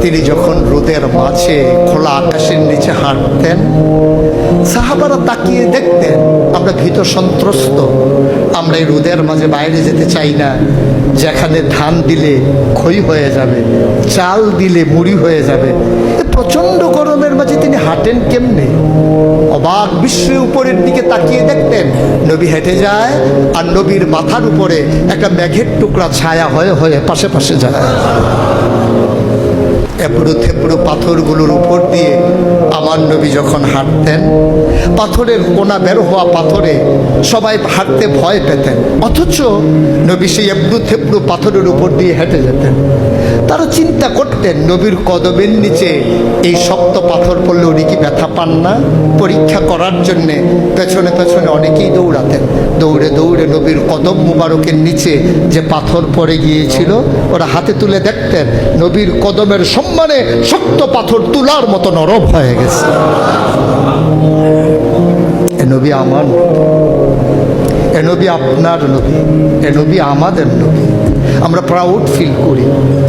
তিনি যখন রোদের মাঝে খোলা আকাশের নিচে হাঁটতেন, সাহাবারা তাকিয়ে দেখতেন আমরা ভীত সন্ত্রস্ত, আমরা এই রোদের মাঝে বাইরে যেতে চাই না, যেখানে ধান দিলে খই হয়ে যাবে, চাল দিলে মুড়ি হয়ে যাবে। প্রচন্ড গরমের মাঝে তিনি হাঁটেন কেমনে? অবাক বিশ্বে উপরের দিকে তাকিয়ে দেখতেন নবী হেঁটে যায়, আর নবীর মাথার উপরে একটা মেঘের টুকরা ছায়া হয়ে হয়ে পাশে পাশে যায়। এবড়ো থেবড়ো পাথরগুলোর উপর দিয়ে আমার নবী যখন হাঁটতেন, পাথরের কোনা বের হওয়া পাথরে সবাই হাঁটতে ভয় পেতেন, অথচ নবী সেই এবড়ো থেবড়ো পাথরের উপর দিয়ে হেঁটে যেতেন। তারা চিন্তা করতেন নবীর কদমের নিচে এই শক্ত পাথর পড়লে উনি কি ব্যথা পান না? পরীক্ষা করার জন্যে পেছনে পেছনে অনেকেই দৌড়াতেন। দৌড়ে দৌড়ে নবীর কদম মুবারকের নিচে যে পাথর পড়ে গিয়েছিল ওরা হাতে তুলে দেখতেন নবীর কদমের সম্মানে শক্ত পাথর তুলার মতো নরম হয়ে গেছে। এ নবী আমার, এ নবী আপনার নবী, এ নবী আমাদের নবী। আমরা প্রাউড ফিল করি।